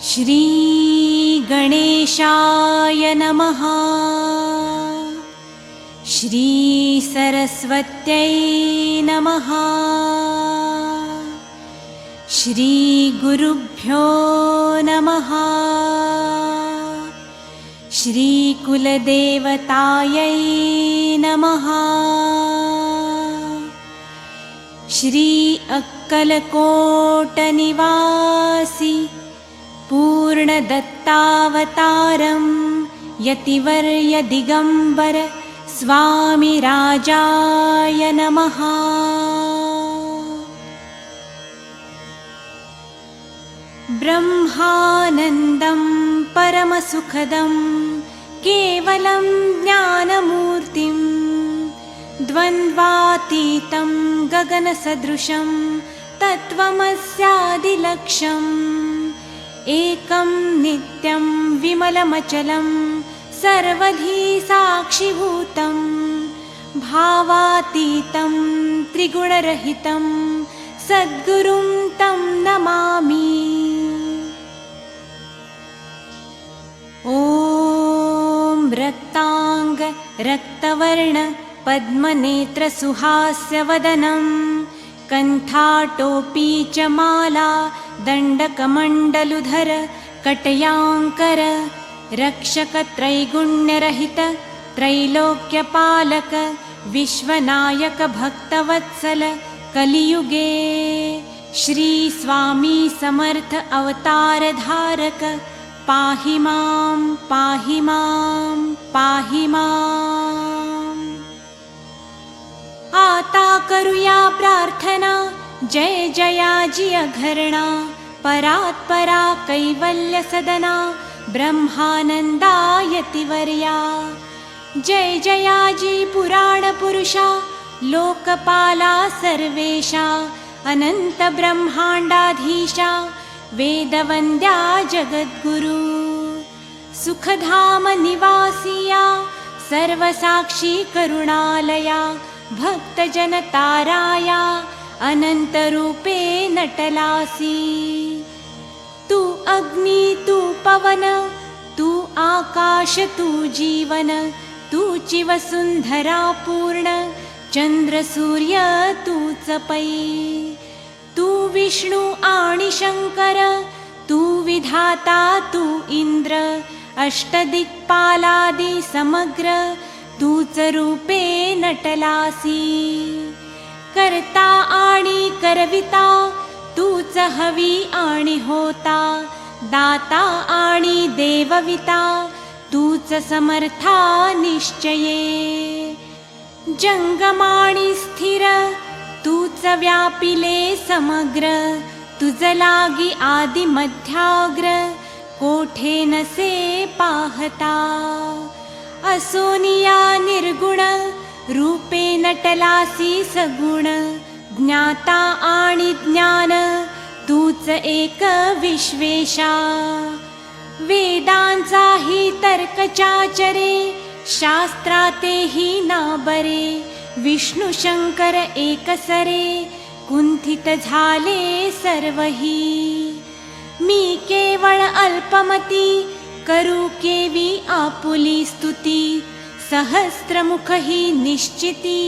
श्री गणेशाय नमः। श्री सरस्वत्यै नमः। श्री गुरुभ्यो नमः। श्री कुलदेवतायै नमः। श्री अक्कलकोटनिवासी पूर्णदत्तावतारं यतिवर्य दिगंबर स्वामी राजाय नमः। ब्रह्मानन्दं परमसुखदं केवलं ज्ञानमूर्तिं द्वन्द्वातीतं गगनसदृशं तत्त्वमस्यादिलक्ष्यम् एकं नित्यं विमलमचलं सर्वधी साक्षिभूतं भावातीतं त्रिगुणरहितं सद्गुरुं तं नमामि। ॐ रक्तांग रक्तवर्ण पद्मनेत्र सुहास्यवदनं कण्ठाटोपी च माला दण्डकमण्डलुधर कटयाङ्कर रक्षकत्रैगुण्यरहित त्रैलोक्यपालक विश्वनायक भक्तवत्सल कलियुगे श्री स्वामी समर्थ अवतार धारक पाहि मां पाहि मां पाहि मां। आता करूया प्रार्थना जय जयाजी अघरणा परात्परा कैवल्य सदना ब्रह्मानंदा यतिवर्या। जय जयाजी पुराण पुरुषा लोकपाला सर्वेशा अनंत ब्रह्मांडाधीशा वेदवंद्या जगद्गुरु सुखधाम निवासिया सर्वसाक्षी करुणालया भक्तजनताराया अनंतरूपे नटलासी। तू अग्नि तू पवन तू आकाश तू जीवन तू चिवसुंधरा पूर्ण चंद्र सूर्य तूच पै। तू विष्णु आणि शंकर तू विधाता तू इंद्र अष्टदिक्पालादि समग्र तूच रूपे नटलासी। करता आणि करविता तूच हवी आणि होता दाता आणि देवविता तूच समर्था निश्चये। जंगमाणी स्थिर तूच व्यापिले समग्र तुझ लागी आदि मध्याग्र कोठे नसे पाहता। असोनिया निर्गुण रूपे नटलासी सगुण ज्ञाता आणि ज्ञान तूच एक विश्वेशा। वेदांचाही तर्कचाचरे शास्त्रातेही ना बरे विष्णु शंकर एकसरे कुंठित झाले सर्वही। मी केवळ अल्पमती करू केवी आपुली स्तुती सहस्त्रमुख ही निश्चिती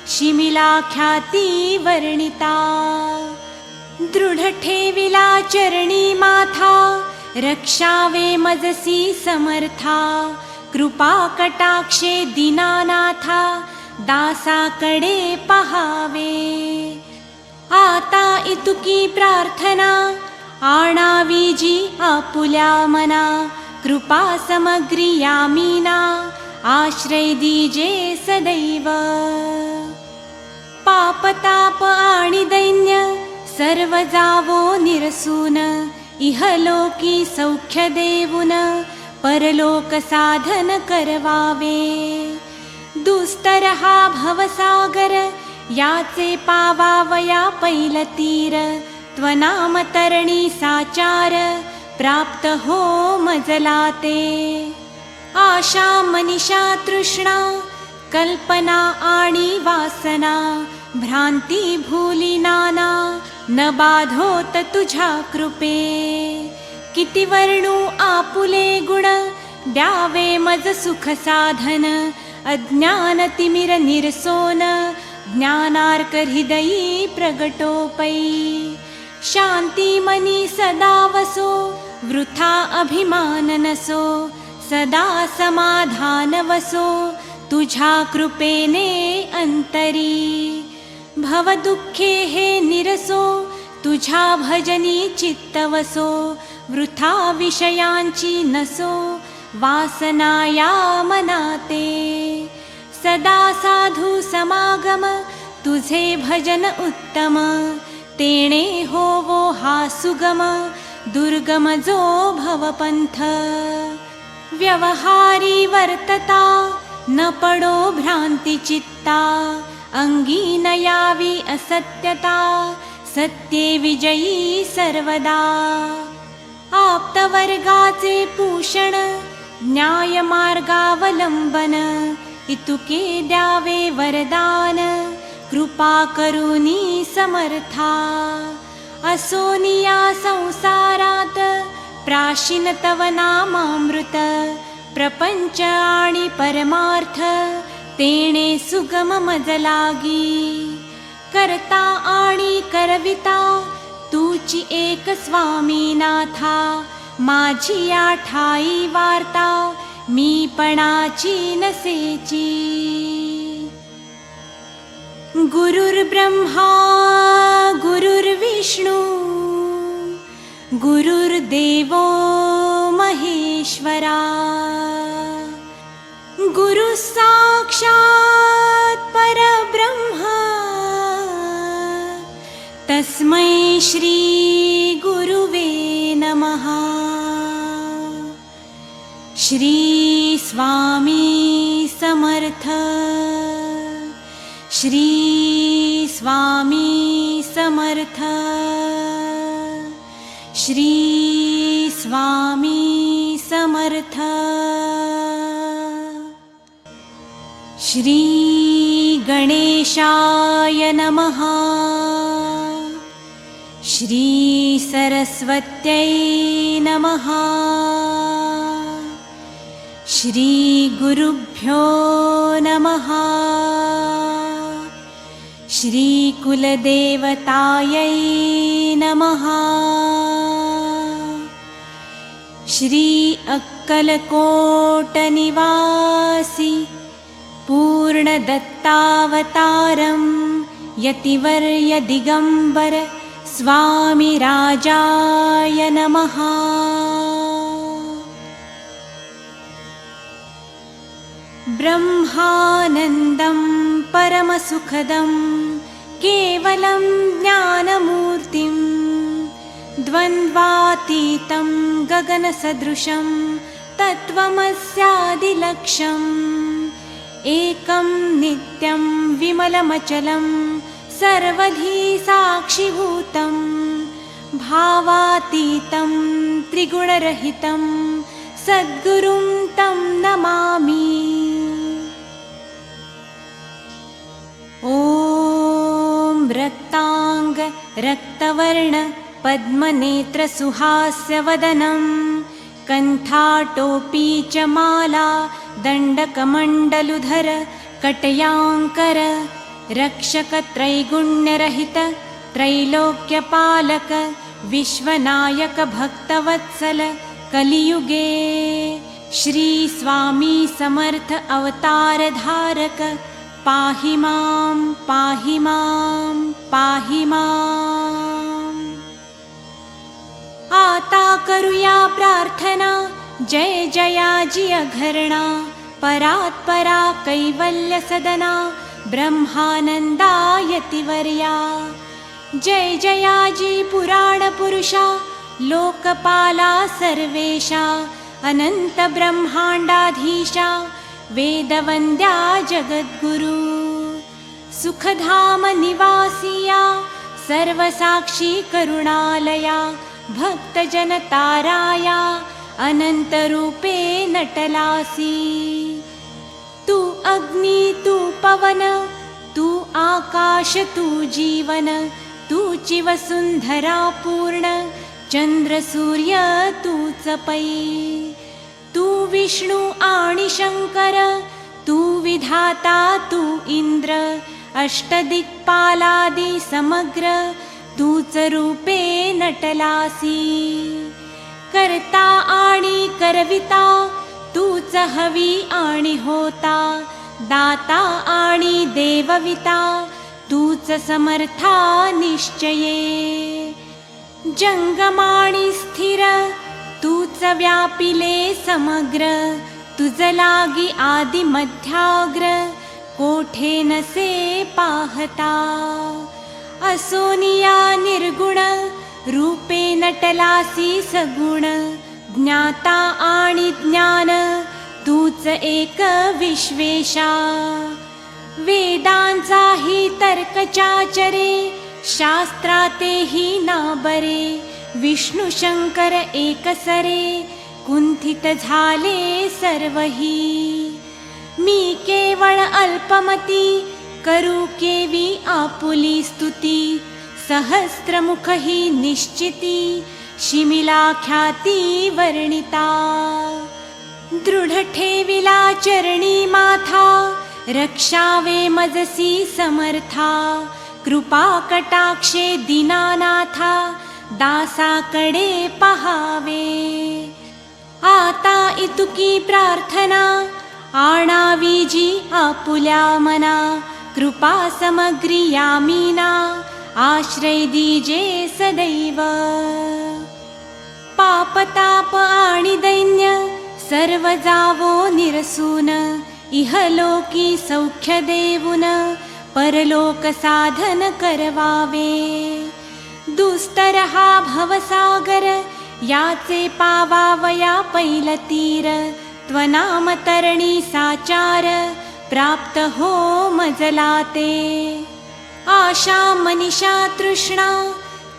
शिमिला ख्याती वर्णिता। दृढ ठेविला चरणी माथा रक्षावे मजसी समर्था कृपा कटाक्षे दीनानाथा दासाकडे पहावे। आता इतुकी प्रार्थना आणावी जी आपुल्या मना कृपा समग्री यामीना आश्रय दीजे सदैव। पापताप आणि दैन्य सर्व जावो निरसून इहलोकी सौख्य देऊन परलोक साधन करवावे। दुस्तर हा भवसागर याचे पावावया पैलतीर त्वनाम तरणी साचार प्राप्त हो मजलाते। आशा मनीषा तृष्णा कल्पना आणि वासना भ्रांती भूली नाना न बाधोत तुझ्या कृपे किती वर्णू आपुले गुण, द्यावे मज सुख साधन. अज्ञान तिमिर निरसोन, ज्ञानार्क हृदयी प्रगटो पै. शांती मनी सदा वसो, वृथा अभिमान नसो. सदा समाधान वसो, तुझ्या कृपेने अंतरी. भव दुःखे हे निरसो, तुझ्या भजनी चित्त वसो. वृथा विषयांची नसो, वासना या मनाते. सदा साधू समागम, तुझे भजन उत्तम. तेणे होवो हा सुगम, दुर्गम जो भवपंथ. व्यवहारी वर्तता, न पडो भ्रांती चित्ता. अंगी न यावी असत्यता, सत्ये विजयी सर्वदा. आप्तवर्गाचे पूषण, न्याय मार्गावलंबन. इतुके द्यावे वरदान, कृपा करुनी समर्था. असोनिया संसारात, प्राशीन तव नामामृत. प्रपंच आणि परमार्थ, तेणे सुगम मज लागी. करता आणि करविता, तूची एक स्वामीनाथा. माझी या ठाई वार्ता, मी पणाची नसेची. गुरुर्ब्रह्मा गुरुर्विष्णू, गुरुर्देवो महेश्वरा. गुरु साक्षात् परब्रह्म, तस्मै श्री गुरुवे नमः. श्री स्वामी समर्थ. श्री स्वामी समर्थ. श्री स्वामी समर्थ. श्री गणेशाय नमः. श्री सरस्वत्यै नमः. श्री गुरुभ्यो नमः. श्री कुलदेवतायै नमः. श्री अक्कलकोट निवासी पूर्णदत्तावतारं यतिवर्य दिगंबर स्वामी राजाय नमः. ब्रह्मानन्दं परमसुखदं केवलं ज्ञानमूर्तिं, द्वन्द्वातीतं गगनसदृशं तत्त्वमस्यादिलक्ष्यम्. एकं नित्यं विमलमचलं सर्वधी साक्षिभूतं, भावातीतं त्रिगुणरहितं सद्गुरुं तं नमामि. ॐ रक्तांग रक्तवर्ण पद्मनेत्र सुहास्यवदनं, कण्ठाटोपी च माला दण्डकमण्डलुधर कटयाङ्कर. रक्षक त्रैगुण्यरहित त्रैलोक्यपालक, विश्वनायक भक्तवत्सल कलियुगे. श्री स्वामी समर्थ अवतार धारक, पाहि मां पाहि मां पाहि मां. आता करूया प्रार्थना, जय जयाजी अघरणा. परात्परा कैवल्य सदना, ब्रह्मानंदायतिवर्या. जय जयाजी पुराण पुरुषा, लोकपाला सर्वेशा. अनंत ब्रह्मांडाधीशा, वेदवंद्या जगद्गुरु. सुखधाम निवासिया, सर्वसाक्षी करुणालया. भक्तजनताराया, अनंतरूपे नटलासी. तू अग्नि तू पवन, तू आकाश तू जीवन. तूची वसुंधरा पूर्ण, चंद्र सूर्य तूच पै. तू विष्णू आणि शंकर, तू विधाता तू इंद्र, अष्टदिक्पालादि समग्र तूच रूपे नटलासी. करता आणि करविता तूच हवी आणि होता, दाता आणि देवविता तूच समर्था निश्चये. जंगमाणी स्थिर तूच व्यापिले समग्र, तुझ लागी आदि मध्याग्र कोठे नसे पाहता. असोनिया निर्गुण रूपे नटलासी सगुण, ज्ञाता आणि ज्ञान तूच एक विश्वेशा. वेदांचाही तर्कचाचरे, शास्त्रातेही ना बरे, विष्णू शंकर एकसरे कुंठित झाले सर्वही. मी केवळ अल्पमती करू केवी आपुली स्तुती, सहस्त्रमुख ही निश्चिती शिमिला ख्याती वर्णिता. दृढ ठेविला चरणी माथा, रक्षावे मजसी समर्था. कृपा कटाक्षे दीनानाथा, दासाकडे पहावे. आता इतुकी प्रार्थना आणावी जी आपुल्या मना. कृपा समग्री यामीना, आश्रय दीजे सदैव. पापताप आणि दैन्य सर्व जावो निरसून, इहलोकी सौख्य देऊन परलोक साधन करवावे. दुस्तर हा भवसागर, याचे पावावया पैलतीर. त्वनाम तरणी साचार, प्राप्त हो मजला ते. आशा मनीषा तृष्णा,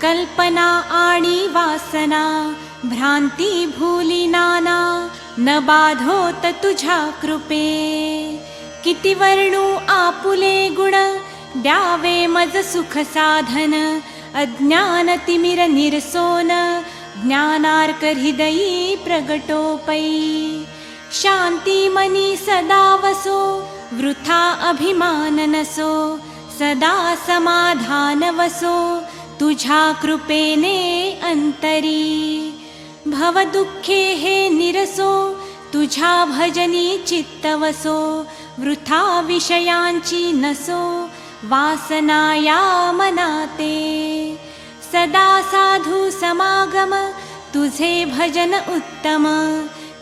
कल्पना आणि वासना, भ्रांती भूली नाना, न बाधोत तुझ्या कृपे. किती वर्णू आपुले गुण, द्यावे मज सुख साधन. अज्ञान तिमिर निरसोन, ज्ञानार्क हृदयी प्रगटोपै. शांती मनी सदा वसो, वृथा अभिमान नसो. सदा समाधान वसो, तुझ्या कृपेने अंतरी. भव दुःखे हे निरसो, तुझ्या भजनी चित्त वसो. वृथा विषयांची नसो, वासना या मनाते. सदा साधू समागम, तुझे भजन उत्तम.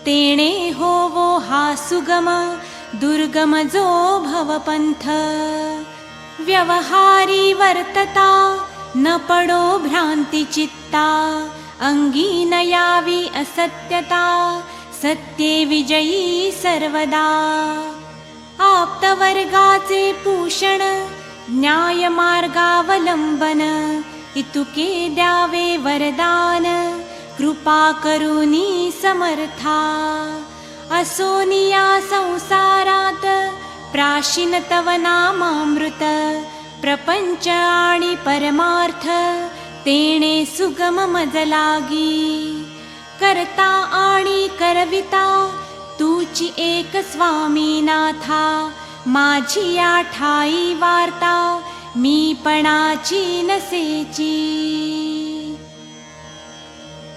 तेणे होवो हा सुगम, दुर्गम जो भवपंथ. व्यवहारी वर्तता, न पडो भ्रांती चित्ता. अंगी न यावी असत्यता, सत्ये विजयी सर्वदा. आप्तवर्गाचे पूषण, न्याय मार्गावलंबन. इतुके द्यावे वरदान, कृपा करुनी समर्था. असोनिया संसारात, प्राशीन तव नामामृत. प्रपंच आणि परमार्थ, तेणे सुगम मज लागी. करता आणि करविता, तूची एक स्वामीनाथा. माझी या ठाई वार्ता, मी पणाची नसेची.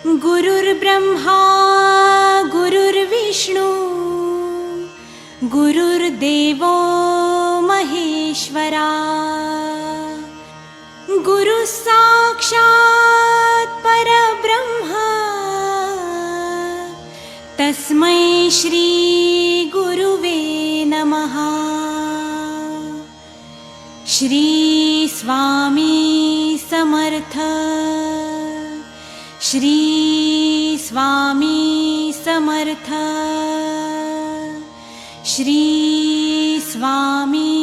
गुरुर्ब्रह्मा गुरुर्विष्णू, गुरुर्देवो महेश्वरा. गुरु साक्षात् परब्रह्म, तस्मै श्री गुरुवे नमः. श्री स्वामी समर्थ. श्री स्वामी समर्थ. श्री स्वामी